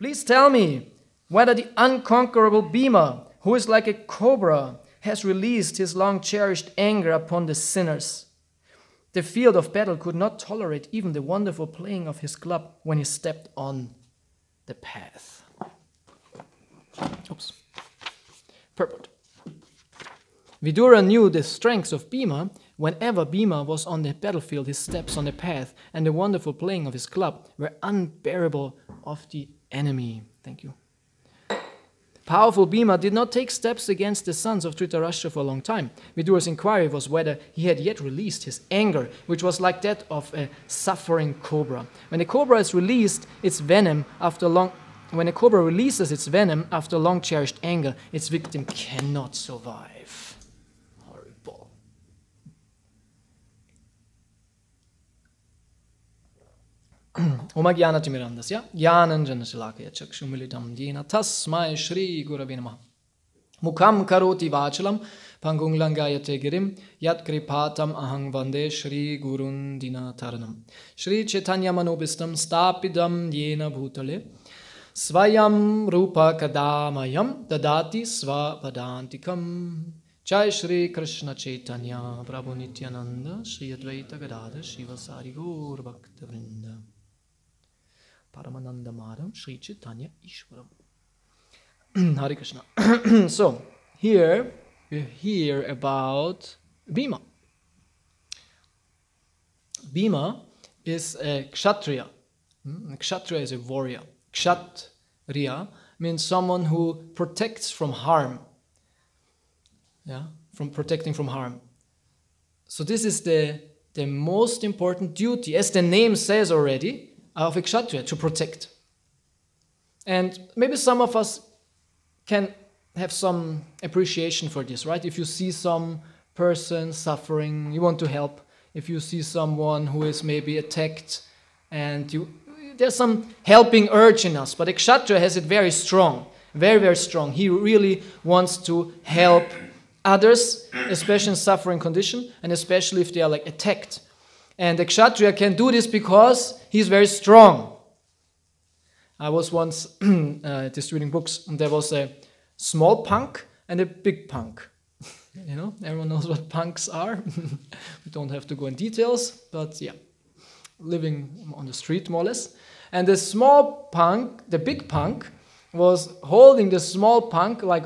Please tell me whether the unconquerable Bhima, who is like a cobra, has released his long-cherished anger upon the sinners. The field of battle could not tolerate even the wonderful playing of his club when he stepped on the path. Oops. Purport. Vidura knew the strengths of Bhima. Whenever Bhima was on the battlefield, his steps on the path and the wonderful playing of his club were unbearable of the enemy. Thank you. Powerful Bhima did not take steps against the sons of Dhritarashtra for a long time. Vidura's inquiry was whether he had yet released his anger, which was like that of a suffering cobra. When a cobra is released its venom after when a cobra releases its venom after long-cherished anger, its victim cannot survive. Horrible. Oma Jnanatimirandasya Jnananjanashalakaya Chakshumilitam Yena Tasmai Shri Gurave Namaha Mukham Karoti Vachalam Pangung Langayate Girim Yat Kripatam Ahang Vande Shri Gurun Dinataranam Shri Chaitanya Manobistam Stapidam Yena Bhutale Svayam Rupa Kadamayam Dadati Svavadantikam Jai Shri Krishna Chaitanya Prabhu Nityananda Shri Advaita Gadada Shiva Sari Gaur Bhakta Vrinda Paramananda Madam Shri Chaitanya Ishwaram. Hare Krishna. So, here we hear about Bhima. Bhima is a Kshatriya. A Kshatriya is a warrior. Kshatriya means someone who protects from harm. Yeah, from protecting from harm. So this is the most important duty, as the name says already, of a Kshatriya, to protect. And maybe some of us can have some appreciation for this, right? If you see some person suffering, you want to help. If you see someone who is maybe attacked, and there's some helping urge in us. But a Kshatriya has it very strong, very, very strong. He really wants to help others, especially in suffering condition, and especially if they are like attacked. And the Kshatriya can do this because he's very strong. I was once distributing books, and there was a small punk and a big punk. You know, everyone knows what punks are. We don't have to go in details, but yeah, living on the street more or less. And the small punk, the big punk, was holding the small punk like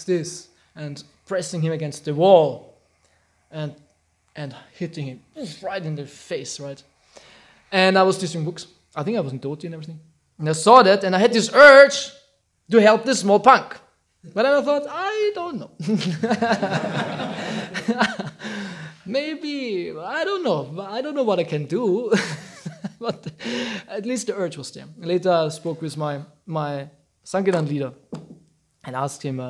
this, and pressing him against the wall, and hitting him right in the face, right? And I was distributing books. I think I was in Dhoti and everything. And I saw that, and I had this urge to help this small punk. But then I thought, I don't know. Maybe, I don't know. I don't know what I can do. But at least the urge was there. Later I spoke with my Sankirtan leader and asked him,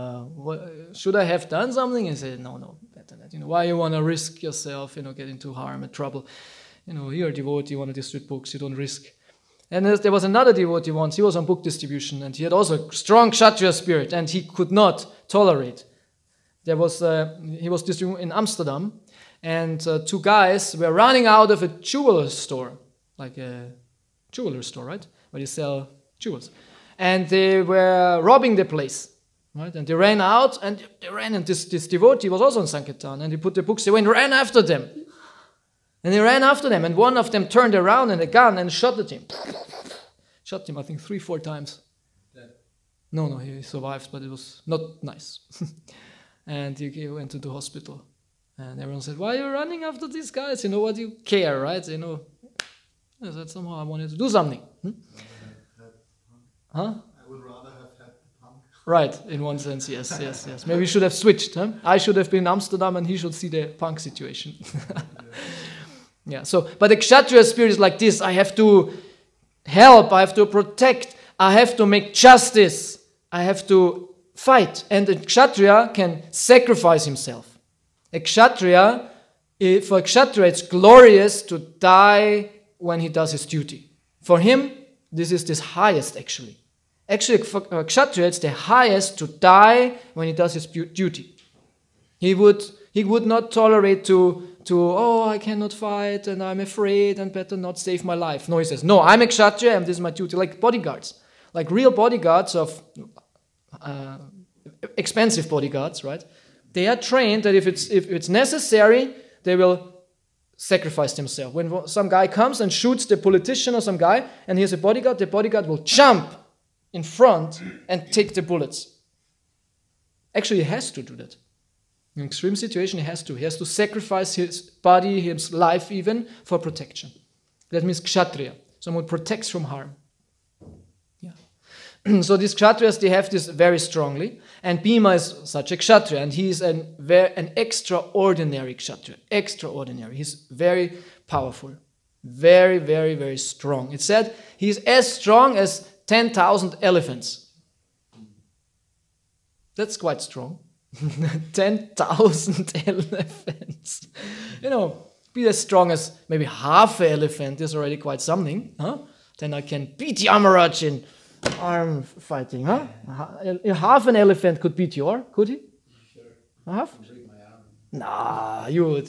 should I have done something? And he said, no, better not. Why you want to risk yourself, get into harm and trouble? You're a devotee, you want to distribute books, you don't risk. And there was another devotee once, he was on book distribution, and he had also a strong Kshatriya spirit, and he could not tolerate. He was distributing in Amsterdam, and two guys were running out of a jeweler store, like a jeweler store, right? Where you sell jewels. And they were robbing the place, right? And they ran out, and this devotee was also in Sankirtan, and he put the books away and ran after them. And he ran after them, and one of them turned around and a gun and shot at him. Shot him, I think, 3-4 times. Dead. No, he survived, but it was not nice. And he went to the hospital. And everyone said, why are you running after these guys? What do you care, right? I said, somehow I wanted to do something. Huh? I would rather have had the punk. Right, in one sense, yes. Maybe we should have switched. Huh? I should have been in Amsterdam, and he should see the punk situation. Yeah, but the Kshatriya spirit is like this. I have to help, I have to protect, I have to make justice, I have to fight. And the Kshatriya can sacrifice himself. For a Kshatriya, it's glorious to die when he does his duty. For him, this is the highest actually. Actually, for a Kshatriya, it's the highest to die when he does his duty. He would not tolerate to I cannot fight and I'm afraid and better not save my life. No, he says, no, I'm a Kshatriya and this is my duty, like bodyguards. like real bodyguards of expensive bodyguards, right? They are trained that if it's necessary, they will sacrifice themselves. When some guy comes and shoots the politician or some guy, and he has a bodyguard, the bodyguard will jump in front and take the bullets. Actually, he has to do that. In extreme situation, he has to. He has to sacrifice his body, his life even, for protection. That means kshatriya, someone who protects from harm. Yeah. So these kshatriyas, they have this very strongly. And Bhima is such a kshatriya, and he is an extraordinary kshatriya. Extraordinary. He's very powerful. Very, very, very strong. It said he's as strong as 10,000 elephants. That's quite strong. 10,000 elephants. You know, be as strong as maybe half an elephant is already quite something. Huh? Then I can beat Yamaraj in arm fighting. Huh? Half an elephant could beat you, could he? Sure. Half? Break my arm. Nah, you would,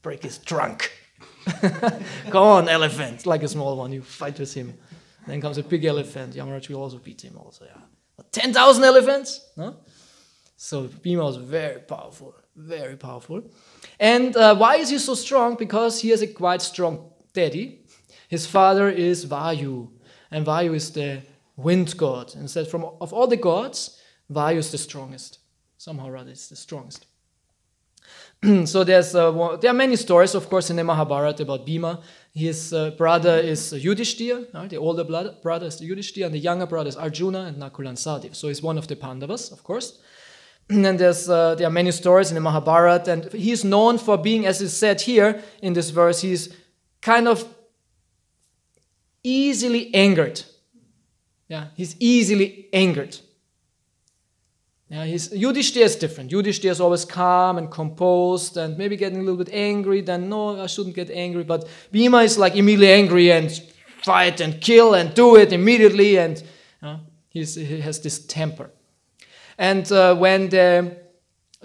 break his trunk. Come on, elephant. Like a small one, you fight with him. Then comes a big elephant. Yamaraj will also beat him also, yeah. 10,000 elephants? Huh? So Bhima was very powerful, very powerful. And why is he so strong? Because he has a quite strong daddy. His father is Vayu, and Vayu is the wind god. And said of all the gods, Vayu is the strongest. Somehow or other, it's the strongest. So there are many stories, of course, in the Mahabharata about Bhima. His brother is Yudhishthira, the older brother is Yudhishthira, and the younger brother is Arjuna and Nakula and Sahadeva. So he's one of the Pandavas, of course. And there are many stories in the Mahabharata, and he's known for being, as is said here in this verse, he's kind of easily angered. Yeah, he's easily angered. Yeah, Yudhishthira is different. Yudhishthira is always calm and composed and maybe getting a little bit angry. Then, no, I shouldn't get angry. But Bhima is like immediately angry and fight and kill and do it immediately. And he has this temper. And when the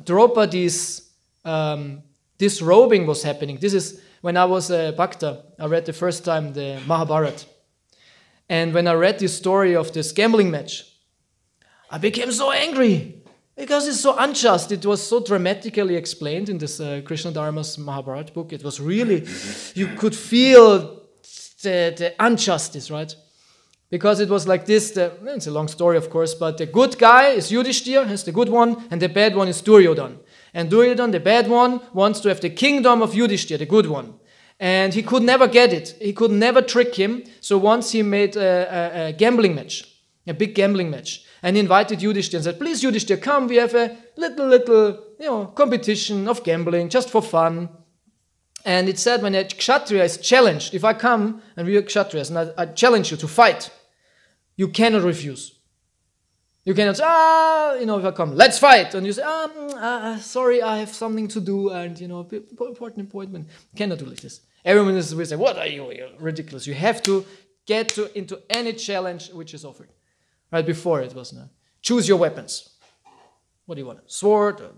Draupadi's disrobing was happening, this is when I was a Bhakta, I read the first time the Mahabharata. And when I read this story of this gambling match, I became so angry because it's so unjust. It was so dramatically explained in this Krishna Dharma's Mahabharata book. It was really, you could feel the injustice, right? Because it was like this, it's a long story, of course, but the good guy is Yudhishthira, is the good one, and the bad one is Duryodhana. And Duryodhana, the bad one, wants to have the kingdom of Yudhishthira, the good one. And he could never get it. He could never trick him. So once he made a gambling match, a big gambling match, and he invited Yudhishthira and said, please, Yudhishthira, come, we have a little competition of gambling, just for fun. And it said when a kshatriya is challenged, if I come, and we are kshatriyas, and I challenge you to fight, you cannot refuse. You cannot say, if I come, let's fight. And you say, sorry, I have something to do, and, important appointment. You cannot do like this. Everyone will say, what are you? You're ridiculous. You have to get into any challenge which is offered. Right before it was, choose your weapons. What do you want? Sword, or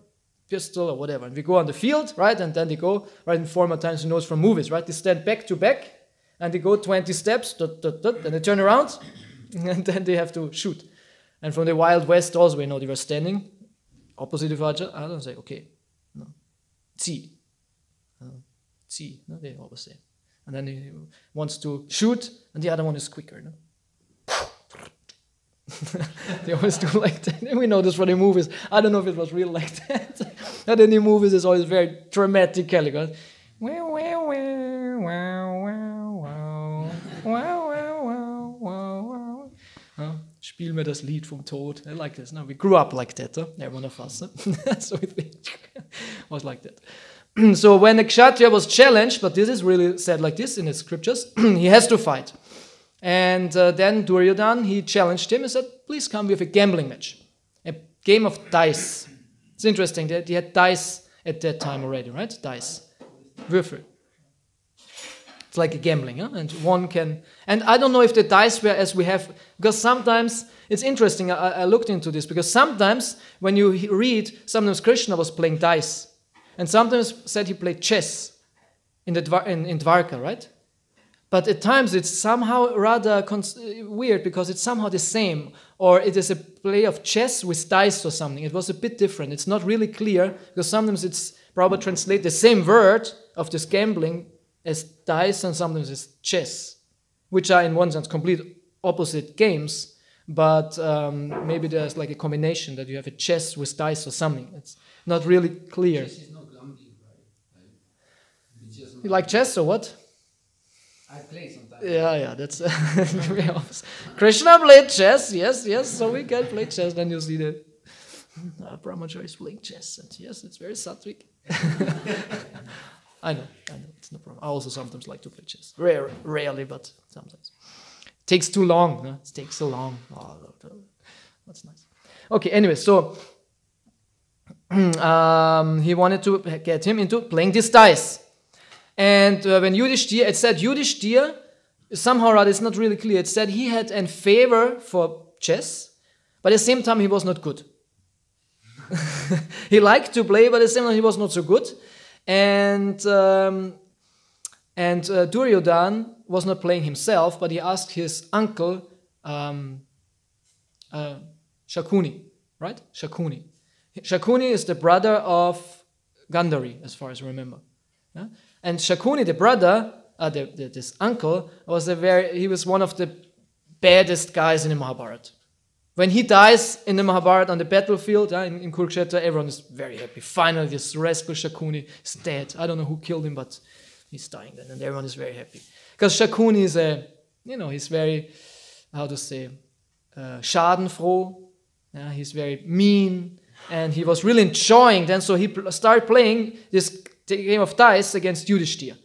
pistol, or whatever. And we go on the field, right? And then they go, right, in former times, from movies, right? They stand back to back, and they go 20 steps, and they turn around, and then they have to shoot. And from the Wild West also, they were standing opposite of each other. I don't say, okay, no, see, no, they always say. And then he wants to shoot, and the other one is quicker, no? They always do like that. And we know this from the movies. I don't know if it was real like that. But in the movies, it's always very dramatically. Goes, wow, wow, wow, wow, wow, wow, wow, wow, wow. Spiel mir das Lied vom Tod. I like this. No, we grew up like that. Every one of us. So it was like that. So when the Kshatriya was challenged, but this is really said like this in the scriptures, he has to fight. And then Duryodhana, he challenged him and said, please come, we have a gambling match. A game of dice. It's interesting, they had dice at that time already, right? Dice. Würfel. It's like a gambling, huh? And one can... And I don't know if the dice were as we have... Because sometimes, it's interesting, I looked into this, because sometimes when you read, sometimes Krishna was playing dice. And sometimes said he played chess in Dwarka, right? But at times it's somehow rather weird because it's somehow the same. Or it is a play of chess with dice or something. It was a bit different. It's not really clear because sometimes it's probably translate the same word of this gambling as dice and sometimes it's chess, which are in one sense complete opposite games. But maybe there's like a combination that you have a chess with dice or something. It's not really clear. Chess is not gambling, right? You like chess or what? I play sometimes. Yeah, that's Krishna played chess, yes, so we can play chess. Then you see the Brahmachari is playing chess, and yes, it's very sattvic. I know, it's no problem. I also sometimes like to play chess. Rarely, but sometimes. It takes too long, no? It takes so long. Oh, that's nice. Okay, anyway, so he wanted to get him into playing this dice. And when Yudhishthira, it said Yudhishthira, somehow or other, it's not really clear, it said he had a favor for chess, but at the same time he was not good. He liked to play, but at the same time he was not so good. And Duryodhan was not playing himself, but he asked his uncle Shakuni, right? Shakuni. Shakuni is the brother of Gandhari, as far as I remember. Yeah? And Shakuni, the brother, this uncle, he was one of the baddest guys in the Mahabharata. When he dies in the Mahabharata on the battlefield, in Kurukshetra, everyone is very happy. Finally, this rascal Shakuni is dead. I don't know who killed him, but he's dying then, and everyone is very happy. Because Shakuni is he's very, schadenfroh. Yeah, he's very mean, and he was really enjoying then, so he started playing this game of dice against Yudhishthira.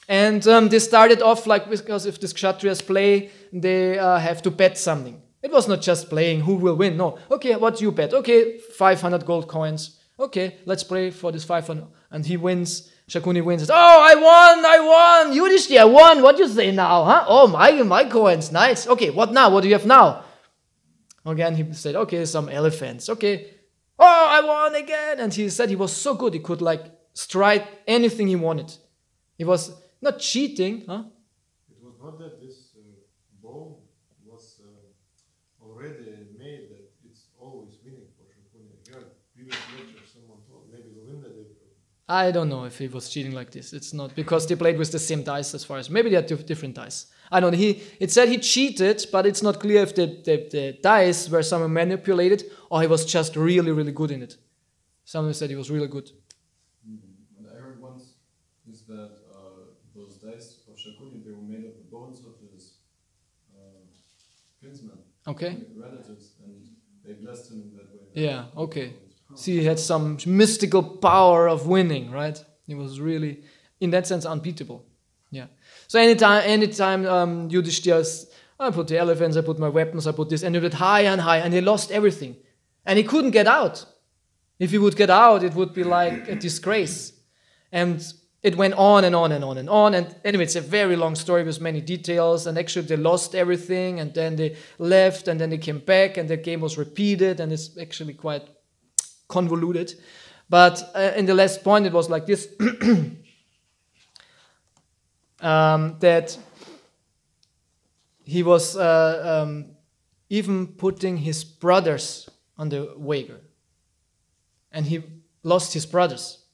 And they started off because if these Kshatriyas play, they have to bet something. It was not just playing who will win. No. Okay, what do you bet? Okay, 500 gold coins. Okay, let's play for this 500. And he wins. Shakuni wins. Oh, I won. Yudhishthira won. What do you say now? Huh? Oh, my coins. Nice. Okay, what now? What do you have now? Again, he said, okay, some elephants. Okay. Oh, I won again. And he said he was so good. He could strike anything he wanted. He was not cheating. Huh? It was not that this bow was already made that it's always winning for Shakuni. Here, previous lecture, someone told maybe Govinda did. I don't know if he was cheating like this. It's not because they played with the same dice as far as maybe they had different dice. I don't know. It said he cheated, but it's not clear if the dice were somehow manipulated or he was just really, really good in it. Someone said he was really good. What I heard once is that those dice of Shakuni, they were made of the bones of his kinsmen, relatives, and they blessed him in that way. Yeah, okay. See, he had some mystical power of winning, right? He was really, in that sense, unbeatable. Yeah. So anytime Yudhishthira, I put the elephants, I put my weapons, I put this, and he went higher and higher, and he lost everything. And he couldn't get out. If he would get out, it would be like a disgrace. And it went on and on and on and on. And anyway, it's a very long story with many details. And actually, they lost everything, and then they left, and then they came back, and the game was repeated, and it's actually quite convoluted. But in the last point, it was like this. That he was even putting his brothers on the wager. And he lost his brothers.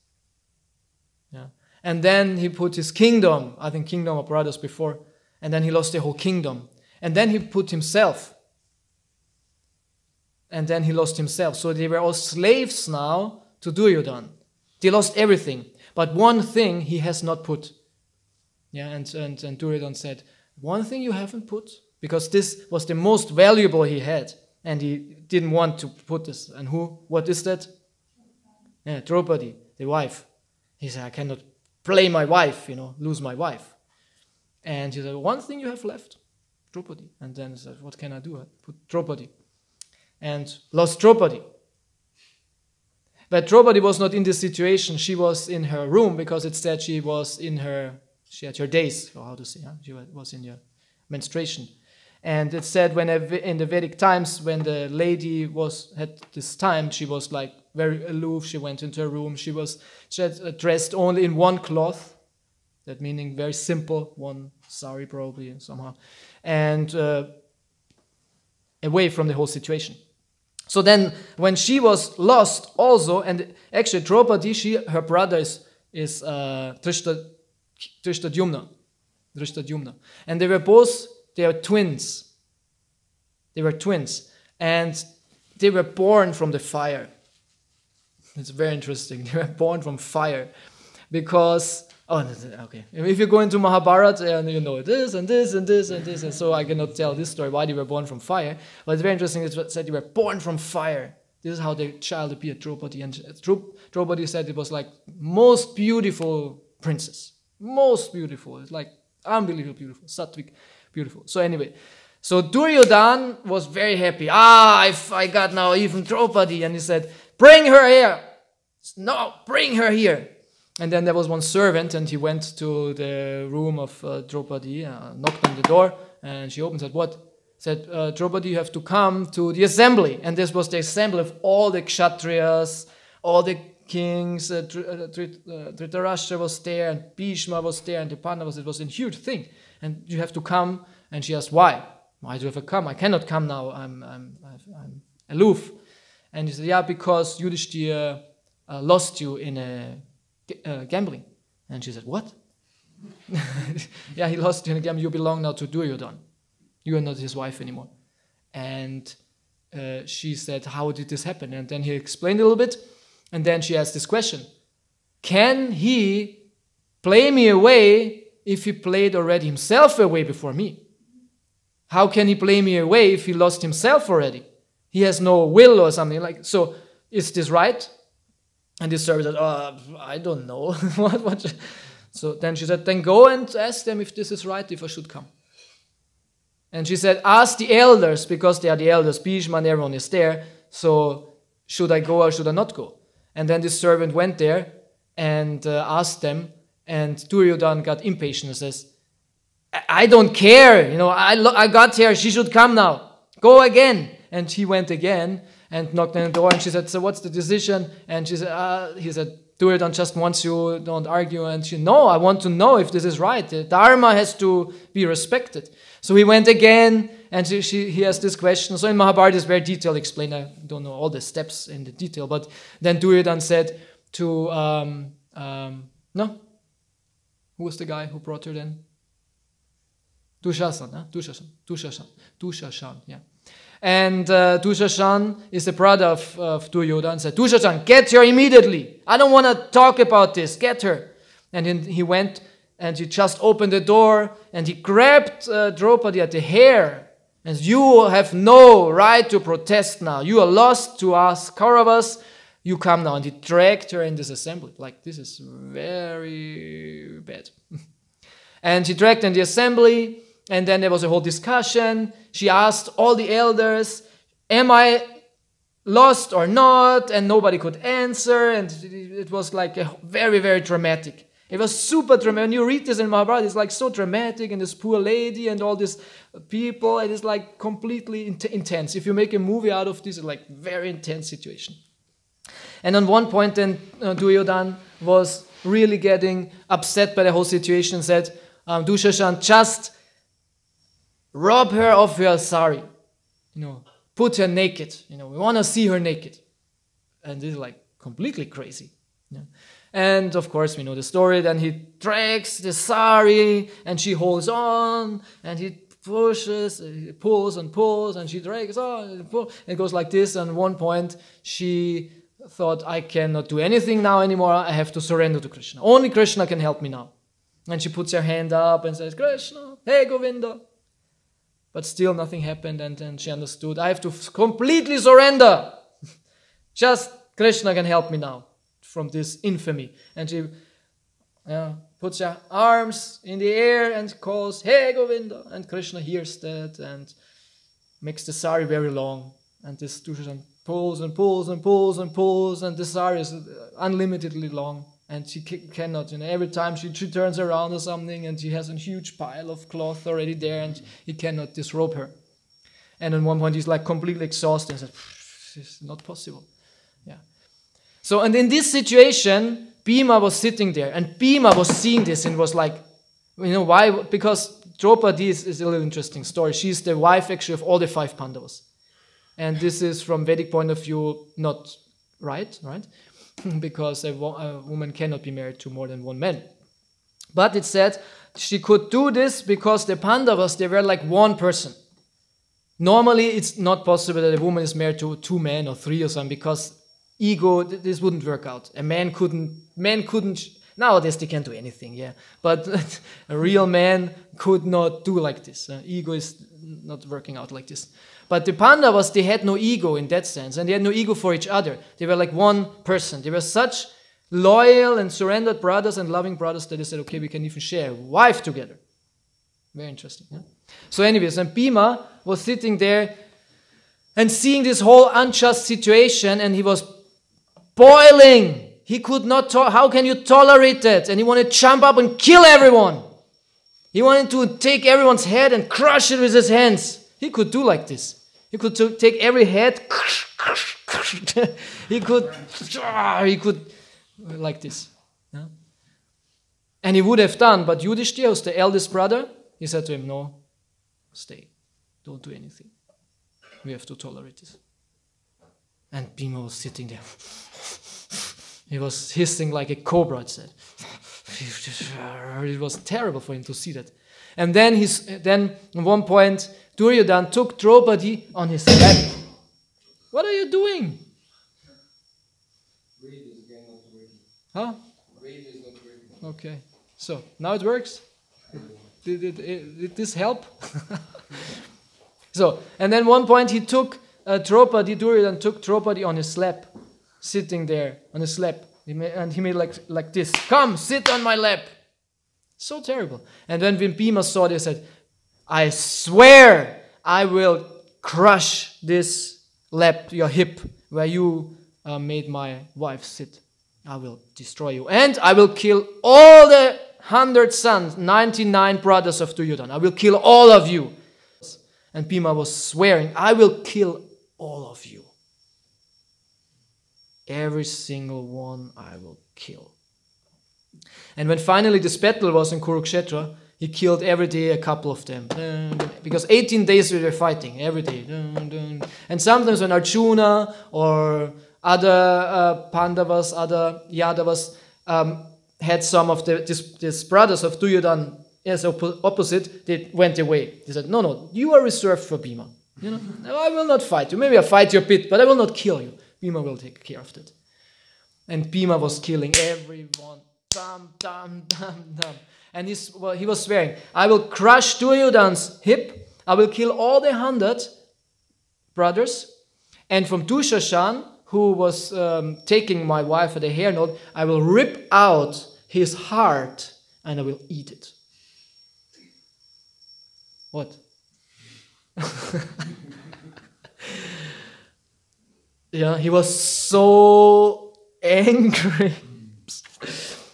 Yeah. And then he put his kingdom, I think kingdom of brothers before, and then he lost the whole kingdom. And then he put himself. And then he lost himself. So they were all slaves now to Duryodhan. They lost everything. But one thing he has not put. Yeah, and Duryodhan said, one thing you haven't put, because this was the most valuable he had, and he didn't want to put this. And what is that? Yeah, Draupadi, the wife. He said, I cannot play my wife, lose my wife. And he said, one thing you have left, Draupadi. And then he said, what can I do? I put Draupadi. And lost Draupadi. But Draupadi was not in this situation. She was in her room because it said she had her days, or how to say, she was in her menstruation. And it said in the Vedic times, when the lady had this time, she was very aloof. She went into her room. She had dressed only in one cloth, That meaning very simple, one sari probably somehow, and away from the whole situation. So then, when she was lost also, and actually Draupadi, her brother is Drishtadyumna, and they are twins. They were twins, and they were born from the fire. It's very interesting. They were born from fire, because okay. If you go into Mahabharata, and you know this and this and this and this, and so I cannot tell this story why they were born from fire. But it's very interesting. It said they were born from fire. This is how the child appeared, Draupadi, and Draupadi said it was like most beautiful princess, most beautiful. It's like unbelievably beautiful, sattvic, beautiful. So anyway. So Duryodhan was very happy. I got now even Draupadi. And he said, bring her here. No, bring her here. And then there was one servant, and he went to the room of Draupadi, knocked on the door, and she opened and said, what? Said, Draupadi, you have to come to the assembly. And this was the assembly of all the Kshatriyas, all the kings. Dhritarashtra was there, and Bhima was there, and the Pandavas. It was a huge thing. And you have to come. And she asked, why? Why do you have to come? I cannot come now. I'm aloof. And he said, yeah, because Yudhishthira lost you in a gambling. And she said, what? Yeah, he lost you in a gambling. You belong now to Duryodhan. You are not his wife anymore. And she said, how did this happen? And then he explained a little bit. And then she asked this question. Can he play me away if he played already himself away before me? How can he play me away if he lost himself already? He has no will or something like. So is this right? And the servant said, I don't know. what? So then she said, then go and ask them if this is right, if I should come. And she said, ask the elders, because they are the elders. Bhishma and everyone is there. So should I go or should I not go? And then this servant went there and asked them. And Duryodhan got impatient and says, I don't care, I got here, she should come now. Go again. And he went again and knocked on the door, and she said, so what's the decision? And she said, he said, Duryodhan just wants you, don't argue. And she, no, I want to know if this is right. The Dharma has to be respected. So he went again, and he has this question. So in Mahabharata it's very detailed explained. I don't know all the steps in the detail, but then Duryodhan said to, no, who was the guy who brought her then? Dushashan, yeah. And Dushashan is the brother of Duryodhan, said, Dushashan, get her immediately. I don't want to talk about this. Get her. And then he went and he just opened the door and he grabbed Draupadi at the hair. And you have no right to protest now. You are lost to us, Kauravas. You come now. And he dragged her in this assembly. Like, this is very bad. And he dragged her in the assembly. And then there was a whole discussion. She asked all the elders, am I lost or not? And nobody could answer. And it was like a very, very dramatic. It was super dramatic. When you read this in Mahabharata, it's like so dramatic. And this poor lady and all these people. It is like completely intense. If you make a movie out of this, it's like very intense situation. And on one point then Duryodhan was really getting upset by the whole situation and said, Dushashan, just rob her of her sari, put her naked, we want to see her naked. And this is like completely crazy. Yeah. And of course, we know the story. Then he drags the sari and she holds on and he pushes, he pulls and pulls and she drags on and pulls. It goes like this. And at one point, she thought, I cannot do anything now anymore. I have to surrender to Krishna. Only Krishna can help me now. And she puts her hand up and says, Krishna, hey Govinda. But still nothing happened, and then she understood, I have to completely surrender. Just Krishna can help me now from this infamy. And she puts her arms in the air and calls, hey Govinda. And Krishna hears that and makes the sari very long. And this Dushashan pulls and pulls and pulls and pulls, and the sari is unlimitedly long. And she cannot, every time she turns around or something, and she has a huge pile of cloth already there, and he cannot disrobe her. And at one point he's like completely exhausted and says, this is not possible. Yeah. So, and in this situation, Bhima was sitting there, and Bhima was seeing this and was like, you know why? Because Draupadi is a little interesting story. She's the wife actually of all the 5 Pandavas. And this is from Vedic point of view not right? Because a woman cannot be married to more than one man. But it said she could do this because the Pandavas, they were like one person. Normally it's not possible that a woman is married to 2 men or 3 or something, because ego, this wouldn't work out. A man couldn't, nowadays they can't do anything, yeah. But a real man could not do like this. Ego is not working out like this. But the Pandavas, they had no ego in that sense, and they had no ego for each other. They were like one person. They were such loyal and surrendered brothers and loving brothers that they said, okay, we can even share a wife together. Very interesting, yeah? So anyways, and Bhima was sitting there and seeing this whole unjust situation, and he was boiling. He could not, how can you tolerate that? And he wanted to jump up and kill everyone. He wanted to take everyone's head and crush it with his hands. He could do like this. He could take every head. he could like this. Yeah? And he would have done, but Yudhishthira, who's the eldest brother, he said to him, no, stay. Don't do anything. We have to tolerate this. And Bhima was sitting there. He was hissing like a cobra, it said. It was terrible for him to see that. And then at one point, Duryodhana took Draupadi on his lap. What are you doing? Read is again not working. Huh? Read is not working. Okay. So, now it works? Did this help? So, and then one point he took Duryodhana took Draupadi on his lap, sitting there on his lap. And he made like this. Come, sit on my lap. So terrible. And then when Bhima saw this, he said, I swear I will crush this lap, your hip, where you made my wife sit. I will destroy you. And I will kill all the 100 sons, 99 brothers of Duryodhana. I will kill all of you. And Bhima was swearing, I will kill all of you. Every single one I will kill. And when finally this battle was in Kurukshetra, he killed every day a couple of them. Because 18 days we were fighting, every day. And sometimes when Arjuna or other Pandavas, other Yadavas had some of these brothers of Duryodhana as opposite, they went away. They said, no, you are reserved for Bhima. You know, no, I will not fight you. Maybe I'll fight you a bit, but I will not kill you. Bhima will take care of that. And Bhima was killing everyone. And he was swearing, I will crush Duryodhana's hip. I will kill all the 100 brothers. And from Dushashan, who was taking my wife at a hair knot, I will rip out his heart and I will eat it. What? Yeah, he was so angry.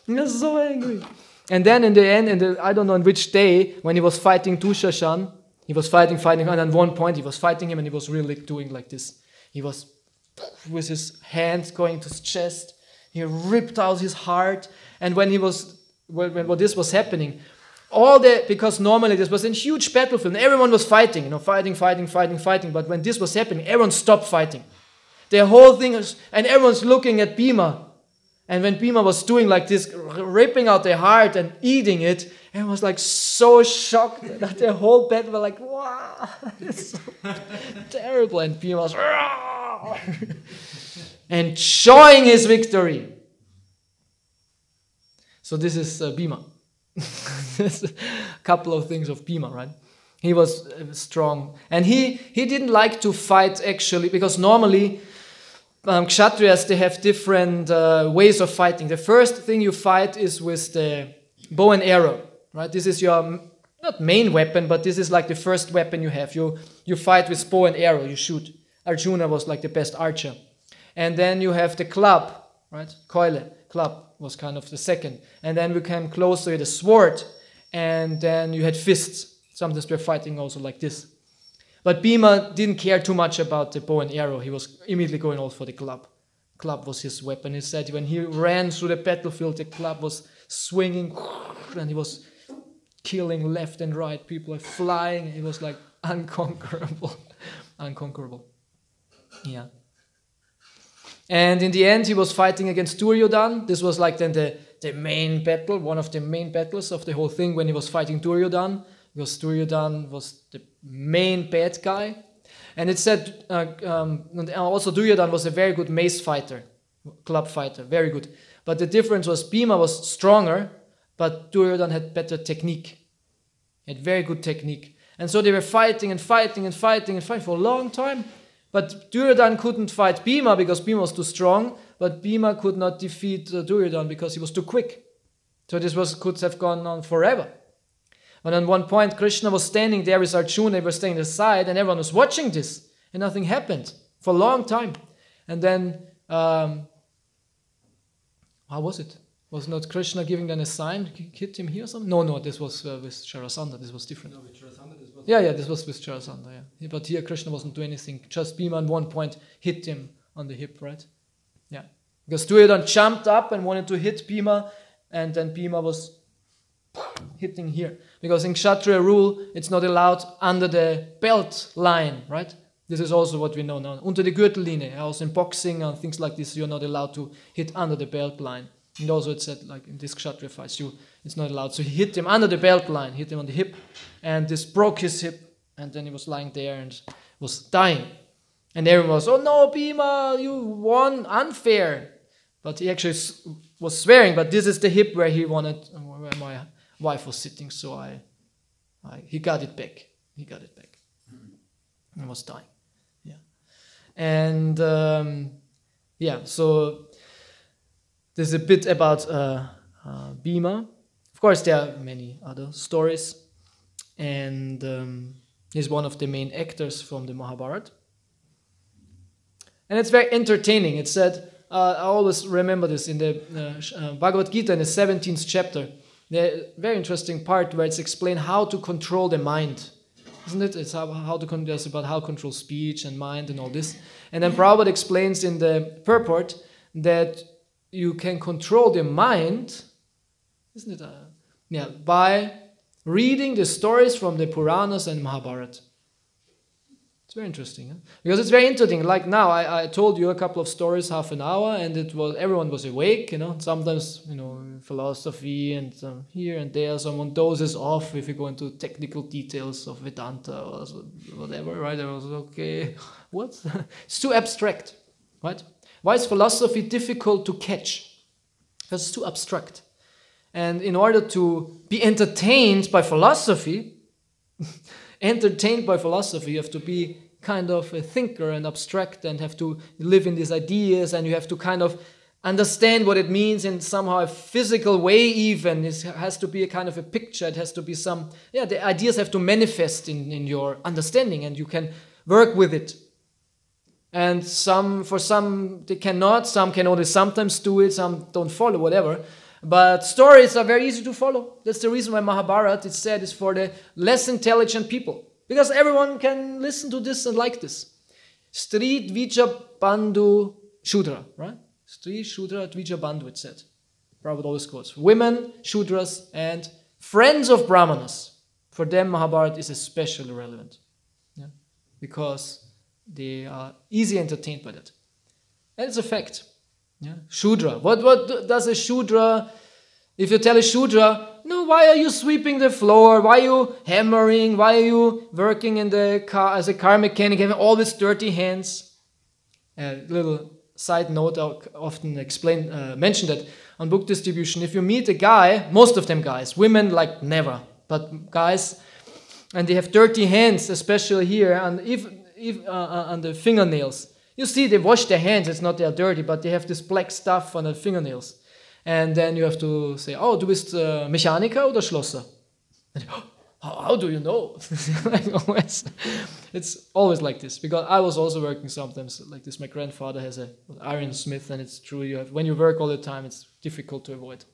He was so angry. And then in the end, I don't know on which day, when he was fighting Dushashan, he was fighting, and at one point he was fighting him and he was really doing like this. He was with his hands going to his chest. He ripped out his heart. And when this was happening, because normally this was a huge battlefield, and everyone was fighting, fighting. But when this was happening, everyone stopped fighting. The whole thing and everyone's looking at Bhima. And when Bhima was doing like this, ripping out the heart and eating it, everyone was like so shocked that the whole battle was like, wow, it's so terrible. And Bhima was enjoying his victory. So this is Bhima. There's a couple of things of Bhima, right? He was strong. And he didn't like to fight actually, because normally Kshatriyas, they have different ways of fighting. The first thing you fight is with the bow and arrow, right? This is your, not main weapon, but this is like the first weapon you have. You fight with bow and arrow, you shoot. Arjuna was like the best archer. And then you have the club, right? Keule, club was kind of the second. And then we came closer to the sword, and then you had fists. Sometimes we're fighting also like this. But Bhima didn't care too much about the bow and arrow. He was immediately going all for the club. club was his weapon. He said when he ran through the battlefield, the club was swinging and he was killing left and right. People were flying. He was like unconquerable. Unconquerable. Yeah. And in the end, he was fighting against Duryodhan. This was like then the main battle, one of the main battles of the whole thing when he was fighting Duryodhan. Because Duryodhan was the main bad guy. And it said, and also Duryodhan was a very good mace fighter, club fighter, very good. But the difference was Bhima was stronger, but Duryodhan had better technique. He had very good technique. And so they were fighting and fighting and fighting and fighting for a long time. But Duryodhan couldn't fight Bhima because Bhima was too strong, but Bhima could not defeat Duryodhan because he was too quick. So this could have gone on forever. And at one point, Krishna was standing there with Arjuna, they were staying aside, and everyone was watching this, and nothing happened for a long time. And then, how was it? Was not Krishna giving them a sign, hit him here or something? No, this was with Jarasandha, this was different. No, with Jarasandha, this was... Yeah, this was with Jarasandha, yeah. But here Krishna wasn't doing anything, just Bhima at one point hit him on the hip, right? Yeah. Because Duryodhan jumped up and wanted to hit Bhima, and then Bhima was hitting here. Because in Kshatriya rule, it's not allowed under the belt line, right? This is also what we know now. Unter die Gürtellinie, also in boxing and things like this, you're not allowed to hit under the belt line. And also it said, like in this Kshatriya fights, it's not allowed. So he hit him under the belt line, hit him on the hip, and this broke his hip, and then he was lying there and was dying. And everyone was, oh no, Bhima, you won, unfair. But he actually was swearing, but this is the hip where he wanted, where my wife was sitting, so he got it back. He got it back. And was dying. Yeah. And so this is a bit about Bhima. Of course, there are many other stories. And he's one of the main actors from the Mahabharata. And it's very entertaining. It said, I always remember this in the Bhagavad Gita in the 17th chapter. The very interesting part where it's explained how to control the mind. Isn't it? It's it's about how to control speech and mind and all this. And then Prabhupada explains in the purport that you can control the mind, isn't it? By reading the stories from the Puranas and Mahabharata. It's very interesting, huh? Because it's very interesting. Like now, I told you a couple of stories, half an hour, and everyone was awake. Sometimes philosophy and here and there, someone dozes off if you go into technical details of Vedanta or whatever, right? I was okay. What? It's too abstract, right? Why is philosophy difficult to catch? Because it's too abstract. And in order to be entertained by philosophy, you have to be kind of a thinker and abstract and have to live in these ideas, and you have to kind of understand what it means in somehow a physical way even. It has to be a kind of a picture. It has to be the ideas have to manifest in your understanding, and you can work with it. And for some they cannot, some can only sometimes do it, some don't follow, whatever. But stories are very easy to follow. That's the reason why Mahabharata, it said, is for the less intelligent people. Because everyone can listen to this and like this. Stri Dvija Bandhu Shudra, right? Stri Shudra Dvija Bandhu, it said. Prabhupada always quotes. Women, Shudras, and friends of Brahmanas. For them, Mahabharata is especially relevant. Yeah? Because they are easily entertained by that. And it's a fact. Yeah? Shudra. What does a Shudra, if you tell a Shudra, no, why are you sweeping the floor? Why are you hammering? Why are you working in the car as a car mechanic, having all these dirty hands? A little side note, I often mention that on book distribution, if you meet a guy, most of them guys, women like never, but guys, and they have dirty hands, especially here, and if on the fingernails. You see, they wash their hands, it's not they're dirty, but they have this black stuff on the fingernails. And then you have to say, oh, du bist Mechaniker oder Schlosser? And, how do you know? It's always like this, because I was also working sometimes like this. My grandfather has an ironsmith, and it's true, when you work all the time, it's difficult to avoid.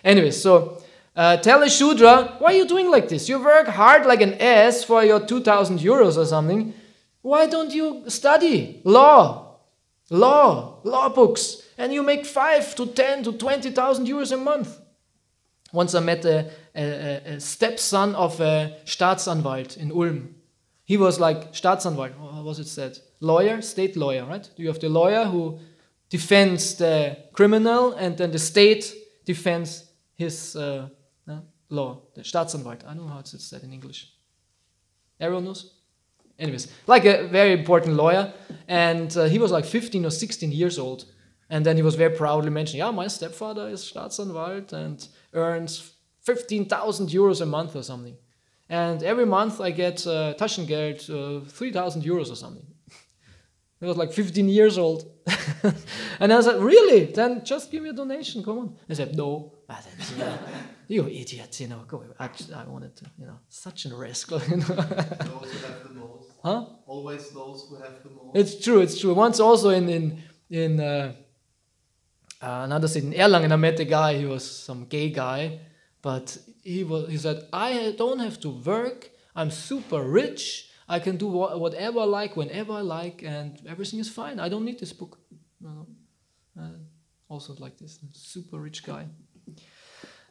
Anyway, so tell a Shudra, why are you doing like this? You work hard like an ass for your 2,000 euros or something. Why don't you study law? law books, and you make 5 to 10 to 20,000 euros a month. Once I met a stepson of a Staatsanwalt in Ulm. He was like Staatsanwalt, how was it said? Lawyer, state lawyer, right? You have the lawyer who defends the criminal, and then the state defends his law, the Staatsanwalt. I don't know how it's said in English. Everyone knows? Anyways, like a very important lawyer, and he was like 15 or 16 years old, and then he was very proudly mentioning, yeah, my stepfather is Staatsanwalt and earns 15,000 euros a month or something. And every month I get Taschengeld, 3,000 euros or something. He was like 15 years old. And I said, really? Then just give me a donation, come on. I said, no. I said, you idiot, go away. I wanted to, such a rascal. Those who have the most. Huh? Always those who have the most. It's true. Once also in another city, in Erlangen, I met a guy, he was some gay guy, but he said, I don't have to work, I'm super rich, I can do whatever I like, whenever I like, and everything is fine. I don't need this book. Also like this, super rich guy.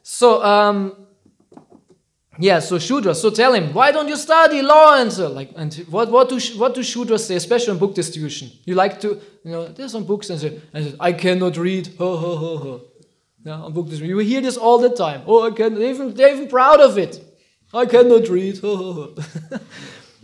So, so Shudras. So tell him, why don't you study law? And so, what do Shudras say, especially on book distribution? You like to, there's some books and say, I cannot read. Yeah, on book distribution, you hear this all the time. Oh, they're even proud of it. I cannot read.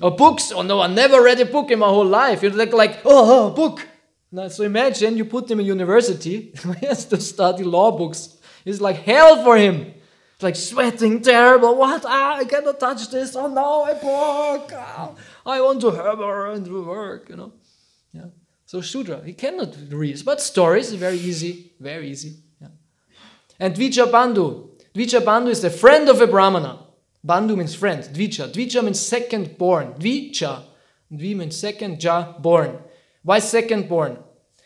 Or books. Oh no, I never read a book in my whole life. You're like, book. Now, so imagine you put him in university. He has to study law books. It's like hell for him. It's like sweating, terrible. What? I cannot touch this. Oh no, a book. I want to hammer and work. Yeah. So Shudra, he cannot read, but stories is very easy. Very easy. Yeah. And Dvija Bandhu. Dvija Bandhu is the friend of a Brahmana. Bandhu means friend. Dvija. Dvija means second born. Dvija. Dvi means second, ja, born. Why second born?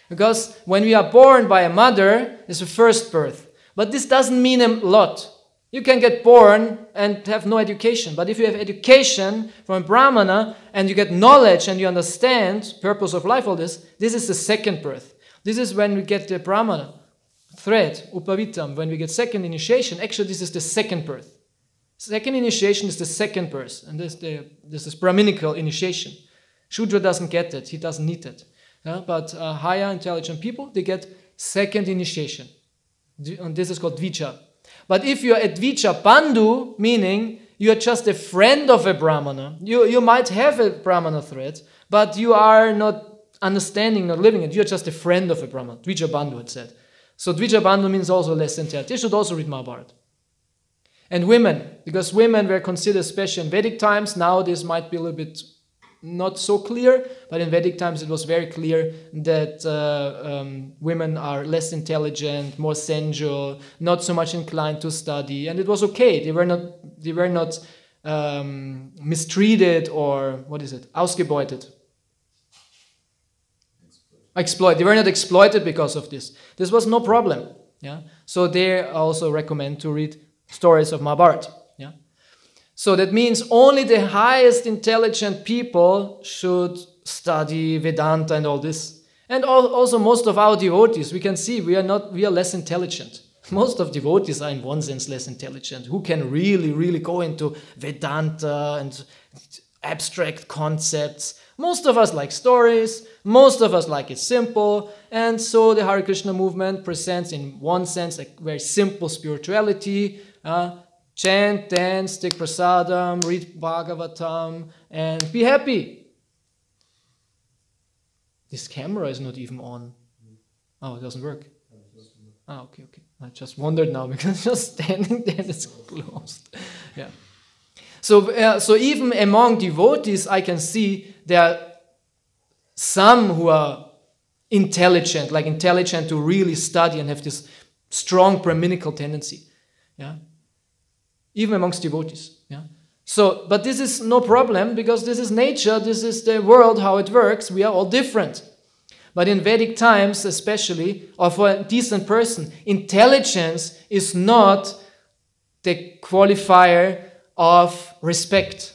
Because when we are born by a mother, it's a first birth. But this doesn't mean a lot. You can get born and have no education. But if you have education from a Brahmana and you get knowledge and you understand purpose of life, all this is the second birth. This is when we get the Brahmana thread, Upavitam, when we get second initiation. Actually, this is the second birth. Second initiation is the second birth. And this is Brahminical initiation. Shudra doesn't get it. He doesn't need it. But higher intelligent people, they get second initiation. And this is called Dvija. But if you are a Dvija Bandhu, meaning you are just a friend of a Brahmana, you might have a Brahmana thread, but you are not understanding, not living it. You are just a friend of a Brahmana. Dvija Bandhu, it said. So Dvija Bandhu means also less intelligent. They should also read Mahabharata. And women, because women were considered special in Vedic times. Now this might be a little bit not so clear, but in Vedic times it was very clear that women are less intelligent, more sensual, not so much inclined to study, and it was okay. They were not mistreated or ausgebeutet. Exploited. They were not exploited because of this. This was no problem. Yeah. So they also recommend to read stories of Mahabharata. Yeah. So that means only the highest intelligent people should study Vedanta and all this. And also most of our devotees, we can see we are less intelligent. Most of devotees are in one sense less intelligent. Who can really go into Vedanta and abstract concepts? Most of us like stories. Most of us like it simple. And so the Hare Krishna movement presents in one sense a very simple spirituality. Chant, dance, take prasadam, read Bhagavatam, and be happy. This camera is not even on. Oh, it doesn't work. Okay. I just wondered now because just standing there, it's closed. Yeah. So even among devotees, I can see there are some who are intelligent to really study and have this strong Brahminical tendency. Yeah. Even amongst devotees. Yeah. So, but this is no problem because this is nature, this is the world, how it works. We are all different. But in Vedic times especially, or for a decent person, intelligence is not the qualifier of respect.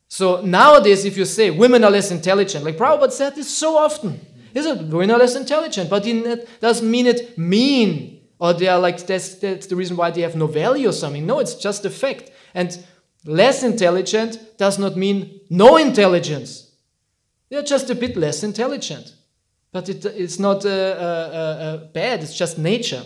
So nowadays, if you say women are less intelligent, like Prabhupada said this so often, we're not less intelligent, but it doesn't mean it mean, or they are like, that's the reason why they have no value or something. No, it's just a fact. And less intelligent does not mean no intelligence. They're just a bit less intelligent. But it's not bad, it's just nature,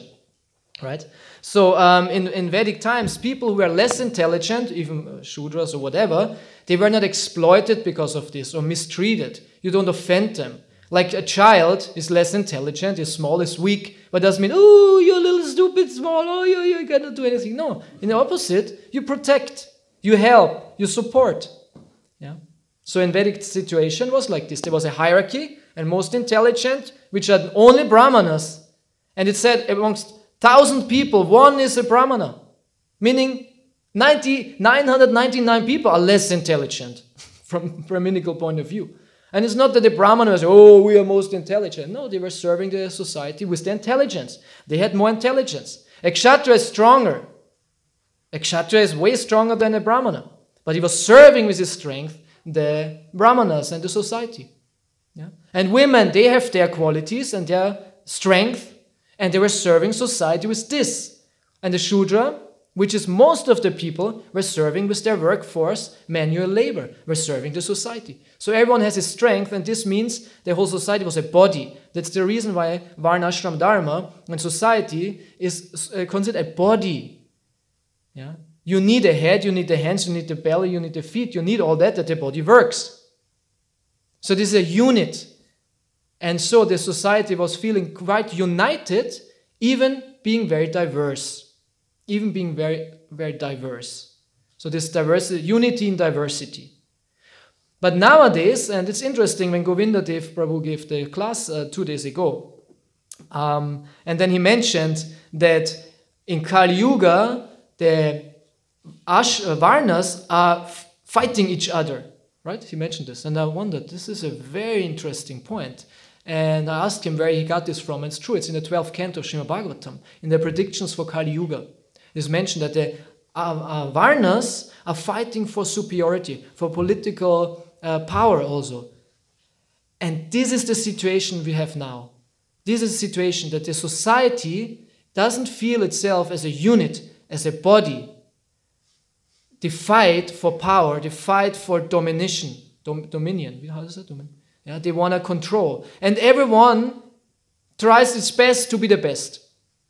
right? So in Vedic times, people who were less intelligent, even Shudras or whatever, they were not exploited because of this or mistreated. You don't offend them. Like a child is less intelligent, is small, is weak, but doesn't mean, oh, you're a little stupid, small, oh, you cannot do anything. No, in the opposite, you protect, you help, you support. Yeah. So in Vedic situation was like this. There was a hierarchy, and most intelligent, which are only Brahmanas. And it said amongst 1,000 people, one is a Brahmana. Meaning 999 people are less intelligent from a Brahminical point of view. And it's not that the Brahmana was, oh, we are most intelligent. No, they were serving the society with their intelligence. They had more intelligence. A Kshatriya is stronger. A Kshatriya is way stronger than a Brahmana. But he was serving with his strength the Brahmanas and the society. Yeah? And women, they have their qualities and their strength, and they were serving society with this. And the Shudra, which is most of the people, were serving with their workforce, manual labor, were serving the society. So everyone has his strength, and this means the whole society was a body. That's the reason why Varna Ashram Dharma and society is considered a body. Yeah? You need a head, you need the hands, you need the belly, you need the feet, you need all that the body works. So this is a unit. And so the society was feeling quite united, even being very diverse. Even being very, very diverse. So this diversity, unity in diversity. But nowadays, and it's interesting when Govinda Dev Prabhu gave the class 2 days ago, and then he mentioned that in Kali Yuga, the Varnas are fighting each other. Right? He mentioned this, and I wondered, this is a very interesting point. And I asked him where he got this from. And it's true, it's in the 12th canto of Srimad Bhagavatam, in the predictions for Kali Yuga. It's mentioned that the Varnas are fighting for superiority, for political power also. And this is the situation we have now. This is the situation that the society doesn't feel itself as a unit, as a body. They fight for power, they fight for dominion. How is that? Yeah, they want to control. And everyone tries its best to be the best.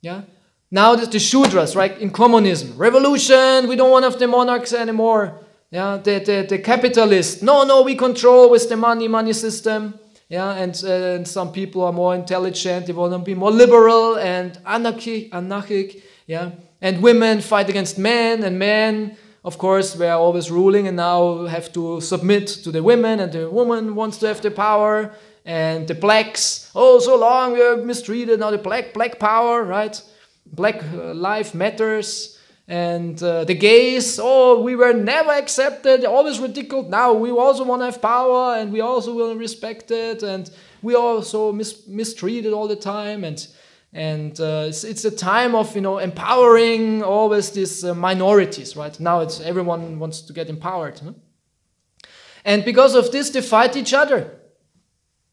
Yeah. Now the Shudras, right, in communism, revolution, we don't want to have the monarchs anymore. Yeah, the capitalists, no, we control with the money system. Yeah, and some people are more intelligent, they want to be more liberal and anarchic. Yeah, and women fight against men, and men, of course, were always ruling and now have to submit to the women, and the woman wants to have the power. And the blacks, oh, so long we are mistreated, now the black power, right? Black life matters. And the gays, oh, we were never accepted, always ridiculed. Now we also want to have power, and we also will respect it, and we also mistreated all the time. And it's a time of, empowering always these minorities, right? Now it's everyone wants to get empowered. Huh? And because of this, they fight each other.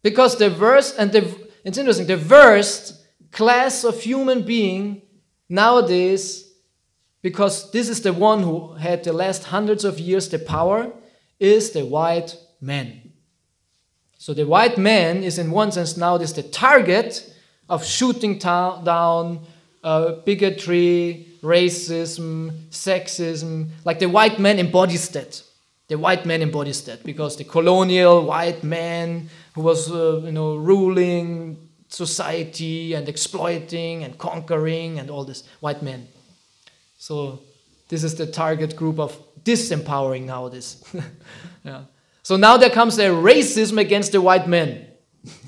Because it's interesting, the worst class of human being nowadays, because this is the one who had the last hundreds of years the power, is the white man. So the white man is in one sense now the target of shooting down bigotry, racism, sexism. Like the white man embodies that. The white man embodies that because the colonial white man who was ruling society and exploiting and conquering and all this, white men. So this is the target group of disempowering nowadays. Yeah. So now there comes the racism against the white men.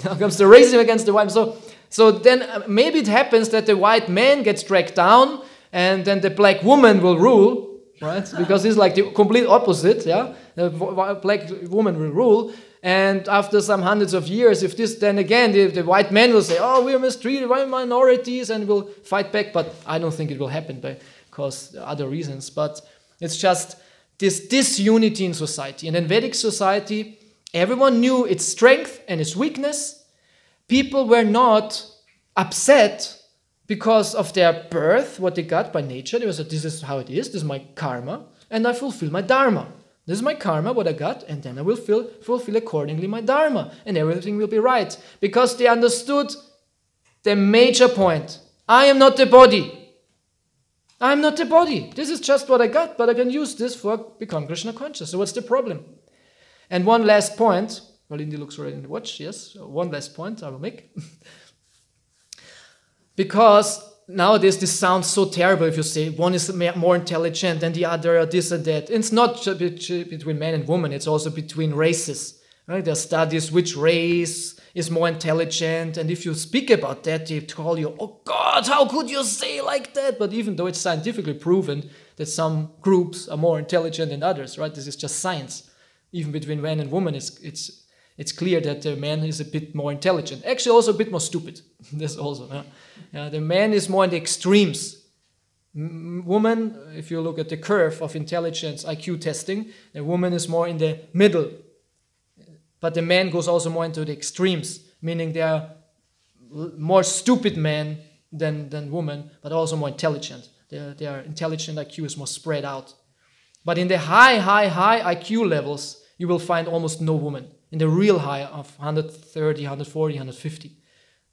Now comes the racism against the white men. So then maybe it happens that the white man gets dragged down and then the black woman will rule, right? Because it's like the complete opposite, yeah? The black woman will rule. And after some hundreds of years, then again, the white men will say, oh, we are mistreated by minorities, and will fight back. But I don't think it will happen because other reasons. But it's just this disunity in society. And in Vedic society, everyone knew its strength and its weakness, people were not upset because of their birth, what they got by nature. They were said, this is how it is, this is my karma, and I fulfill my dharma. This is my karma, what I got, and then I will fulfill accordingly my dharma, and everything will be right. Because they understood the major point. I am not the body. I am not the body. This is just what I got, but I can use this for become Krishna conscious. So what's the problem? And one last point. Well, Indy looks right in the watch, yes. So one last point I will make. Because nowadays this sounds so terrible if you say one is more intelligent than the other, or this and that. It's not between men and women, it's also between races. Right? There are studies which race is more intelligent, and if you speak about that, they call you, oh God, how could you say like that? But even though it's scientifically proven that some groups are more intelligent than others, right? This is just science. Even between man and woman, it's clear that the man is a bit more intelligent. Actually, also a bit more stupid. This also. The man is more in the extremes. Woman, if you look at the curve of intelligence, IQ testing, the woman is more in the middle. But the man goes also more into the extremes, meaning they are more stupid men than women, but also more intelligent. Their intelligent IQ is more spread out. But in the high IQ levels, you will find almost no woman. In the real high of 130, 140, 150.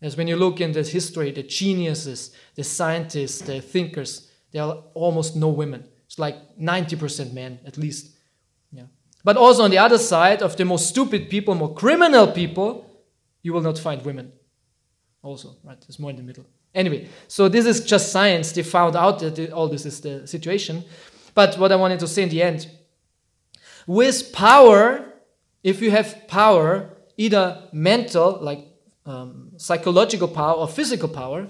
As when you look in this history, the geniuses, the scientists, the thinkers, there are almost no women. It's like 90% men, at least. Yeah. But also on the other side of the most stupid people, more criminal people, you will not find women. Also, right? It's more in the middle. Anyway, so this is just science. They found out that all this is the situation. But what I wanted to say in the end, with power, if you have power, either mental, like psychological power, or physical power,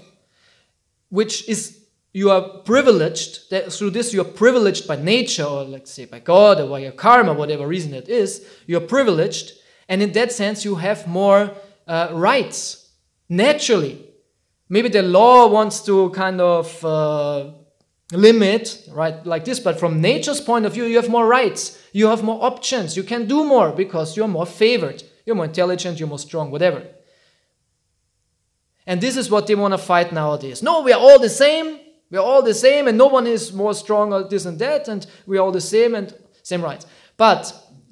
which is, you are privileged, that through this you are privileged by nature, or let's say by God, or by your karma, whatever reason it is, you are privileged, and in that sense you have more rights, naturally. Maybe the law wants to kind of limit, right, like this, but from nature's point of view, you have more rights, you have more options, you can do more because you're more favored, you're more intelligent, you're more strong, whatever. And this is what they want to fight nowadays. No, we are all the same, and no one is more strong or this and that, and we are all the same and same rights. But,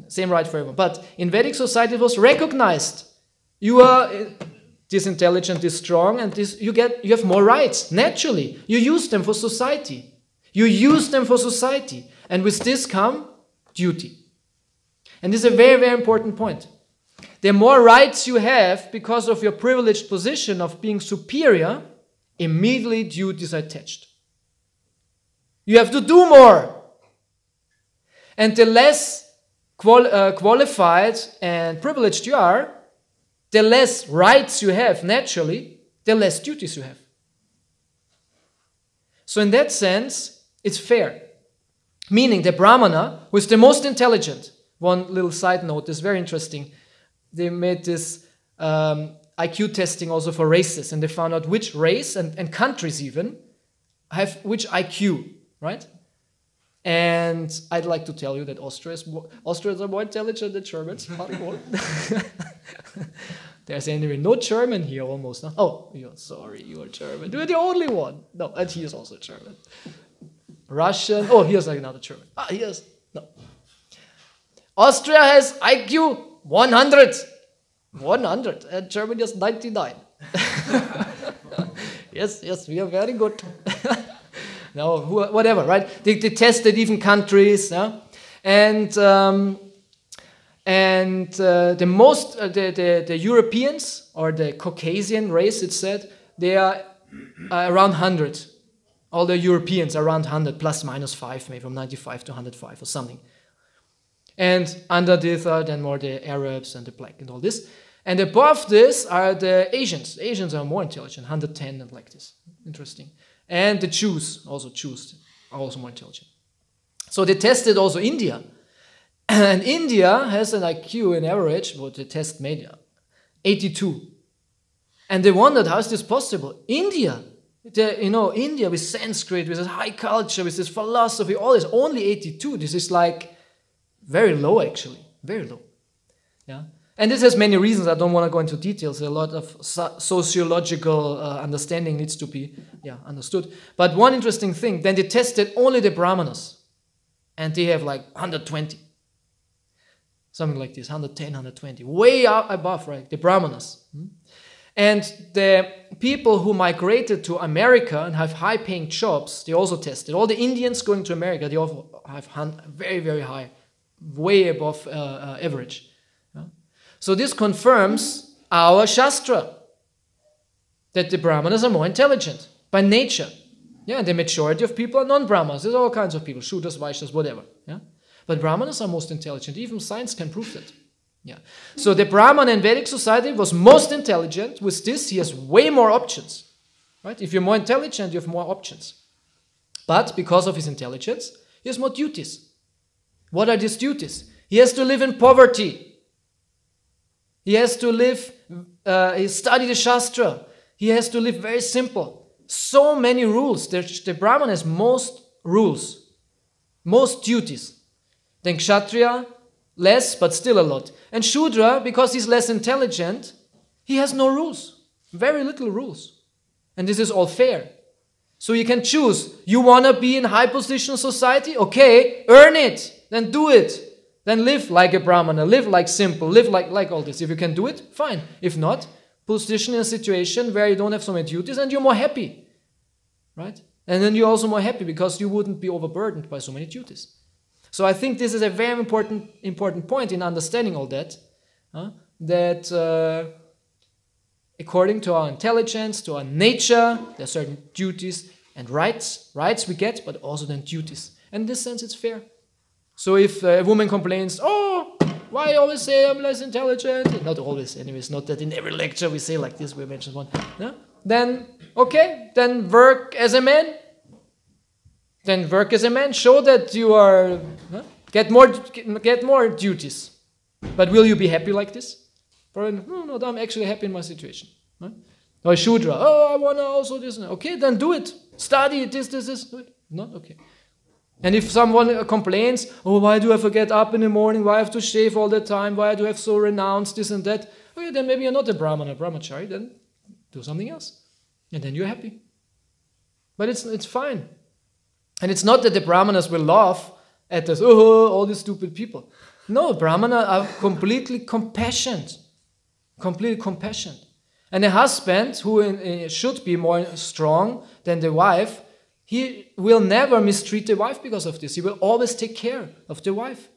same right for everyone. But in Vedic society it was recognized. You are this intelligent, this strong, and this you have more rights, naturally. You use them for society. You use them for society. And with this come duty. And this is a very, very important point. The more rights you have because of your privileged position of being superior, immediately duties are attached. You have to do more. And the less qualified and privileged you are, the less rights you have naturally, the less duties you have. So in that sense, it's fair. Meaning the Brahmana, who is the most intelligent, one little side note is very interesting. They made this IQ testing also for races, and they found out which race and countries even have which IQ, right? And I'd like to tell you that Austrians are more intelligent than Germans. There's anyway no German here almost. No? Oh, you're sorry, you are German. You're the only one. No, and he is also German. Russian. Oh, here's another German. No. Austria has IQ 100. 100. And Germany has 99. Yes, we are very good. No, whatever, right? They tested even countries, yeah? And the Europeans, or the Caucasian race, it said, they are around 100. All the Europeans are around 100, plus minus 5, maybe from 95 to 105 or something. And under this are then more the Arabs and the black and all this. And above this are the Asians. The Asians are more intelligent, 110 and like this. Interesting. And the Jews are also more intelligent. So they tested also India. And India has an IQ in average, what the test made, 82. And they wondered, how is this possible? India with Sanskrit, with this high culture, with this philosophy, all this, only 82. This is like very low, actually. Very low. Yeah. And this has many reasons. I don't want to go into details. A lot of sociological understanding needs to be understood. But one interesting thing, then they tested only the Brahmanas. And they have like 120. Something like this, 110, 120. Way up above, right? The Brahmanas. And the people who migrated to America and have high-paying jobs, they also tested. All the Indians going to America, they also have very, very high, way above average. So this confirms our Shastra, that the Brahmanas are more intelligent by nature. Yeah, and the majority of people are non-Brahmanas. There's all kinds of people, Shudras, Vaishyas, whatever. Yeah, but Brahmanas are most intelligent. Even science can prove that. Yeah. So the Brahman in Vedic society was most intelligent. With this, he has way more options. Right? If you're more intelligent, you have more options. But because of his intelligence, he has more duties. What are these duties? He has to live in poverty. He has to live, study the Shastra. He has to live very simple. So many rules. The Brahman has most rules, most duties. Then Kshatriya, less, but still a lot. And Shudra, because he's less intelligent, he has no rules. Very little rules. And this is all fair. So you can choose. You want to be in high position society? Okay, earn it. Then do it. Then live like a Brahmana. Live like simple. Live like all this. If you can do it, fine. If not, position in a situation where you don't have so many duties and you're more happy. Right? And then you're also more happy because you wouldn't be overburdened by so many duties. So I think this is a very important point in understanding all that. That according to our intelligence, to our nature, there are certain duties and rights. Rights we get, but also then duties. And in this sense, it's fair. So if a woman complains, oh, why you always say I'm less intelligent? Not always, anyways. Not that in every lecture we say like this, we mentioned one. Yeah? Then, okay, then work as a man. Then work as a man. Show that you are, get more duties. But will you be happy like this? No, I'm actually happy in my situation. Or Shudra, I want to also this. Okay, then do it. Study this. Do it. Not okay. And if someone complains, oh, why do I have to get up in the morning? Why I have to shave all the time? Why do I have to renounce this and that? Okay, then maybe you're not a Brahmana, brahmachari. Then do something else. And then you're happy. But it's fine. And it's not that the Brahmanas will laugh at us, all these stupid people. No, Brahmanas are completely compassionate. Completely compassionate. And a husband who should be more strong than the wife, he will never mistreat the wife because of this. He will always take care of the wife.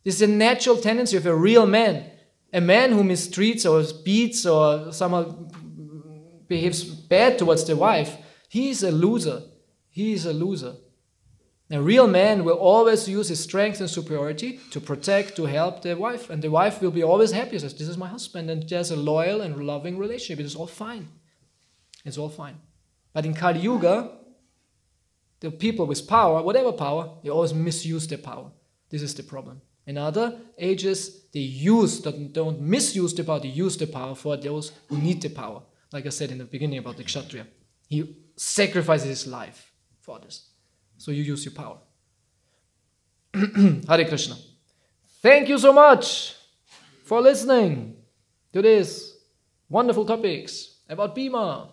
This is a natural tendency of a real man. A man who mistreats or beats or somehow behaves bad towards the wife, he is a loser. He is a loser. A real man will always use his strength and superiority to protect, to help the wife. And the wife will be always happy. Says, this is my husband. And there's a loyal and loving relationship. It is all fine. It's all fine. But in Kali Yuga, the people with power, whatever power, they always misuse their power. This is the problem. In other ages, they don't misuse the power. They use the power for those who need the power. Like I said in the beginning about the Kshatriya. He sacrifices his life for others. So you use your power. Hare Krishna. Thank you so much for listening to these wonderful topics about Bhima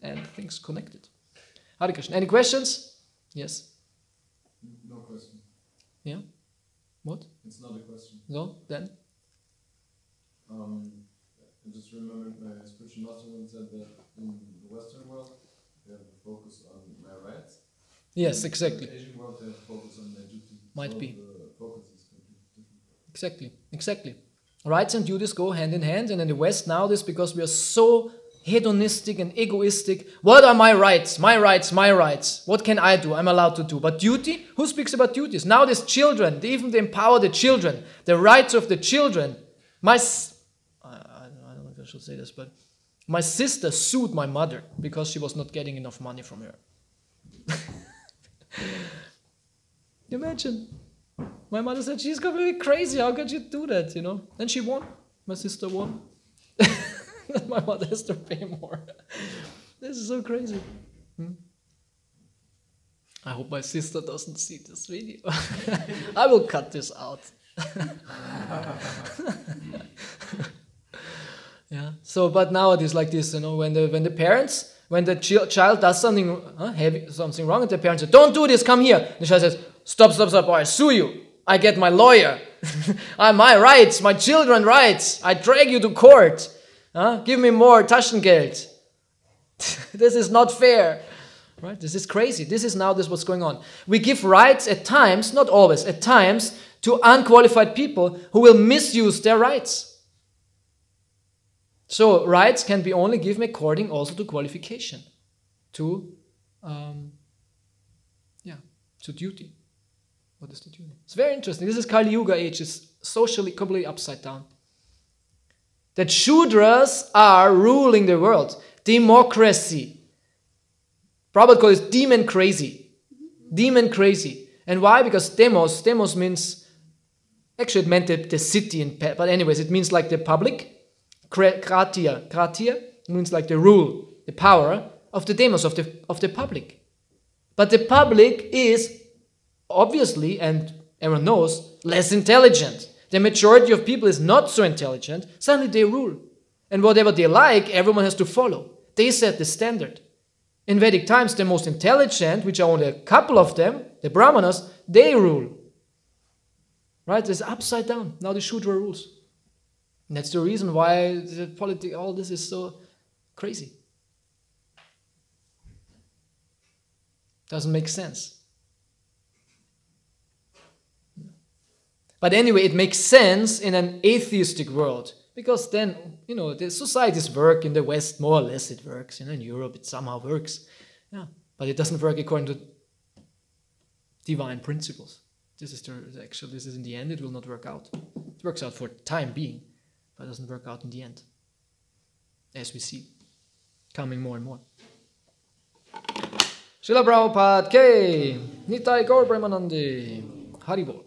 and things connected. Hare Krishna. Any questions? Yes? No question. Yeah? What? It's not a question. No? Then? I just remembered my spiritual master once said that in the Western world, they have a focus on my rights. Yes, exactly. In the Asian world, they have a focus on my duty. Might so be. The focus is completely different. Exactly. Rights and duties go hand in hand. And in the West nowadays, because we are so hedonistic and egoistic, what are my rights? My rights, my rights. What can I do? I'm allowed to do. But duty? Who speaks about duties? Nowadays, children, they even empower the children. The rights of the children. I don't know if I should say this, but my sister sued my mother because she was not getting enough money from her. Imagine. My mother said, she's completely crazy. How could you do that, And she won. My sister won. My mother has to pay more. This is so crazy. I hope my sister doesn't see this video. I will cut this out. Yeah. So, but now it is like this, you know, when the parents, when the child does something something wrong, and the parents say, "Don't do this, come here." The child says, "Stop, stop, stop, or I sue you. I get my lawyer. My rights, my children's rights. I drag you to court. Give me more Taschengeld." This is not fair. Right? This is crazy. This is what's going on. We give rights at times, not always, at times, to unqualified people who will misuse their rights. So rights can be only given according also to qualification, to duty. What is the duty? It's very interesting. This is Kali Yuga age. It's socially completely upside down. That Shudras are ruling the world. Democracy. Prabhupada calls it demon crazy. Demon crazy. And why? Because demos means, actually it meant the city, but anyways, it means like the public. Kratia means like the rule, the power of the demos, of the public. But the public is obviously, and everyone knows, less intelligent. The majority of people is not so intelligent. Suddenly they rule. And whatever they like, everyone has to follow. They set the standard. In Vedic times, the most intelligent, which are only a couple of them, the Brahmanas, they rule. Right? It's upside down. Now the Shudra rules. And that's the reason why the politics, all this is so crazy. Doesn't make sense. But anyway, it makes sense in an atheistic world. Because then, you know, the societies work in the West, more or less it works. You know, in Europe it somehow works. Yeah. But it doesn't work according to divine principles. This is in the end, it will not work out. It works out for the time being, but it doesn't work out in the end. As we see, coming more and more. Srila Prabhupada Ki, Nitai Gaur Premanande, Haribol.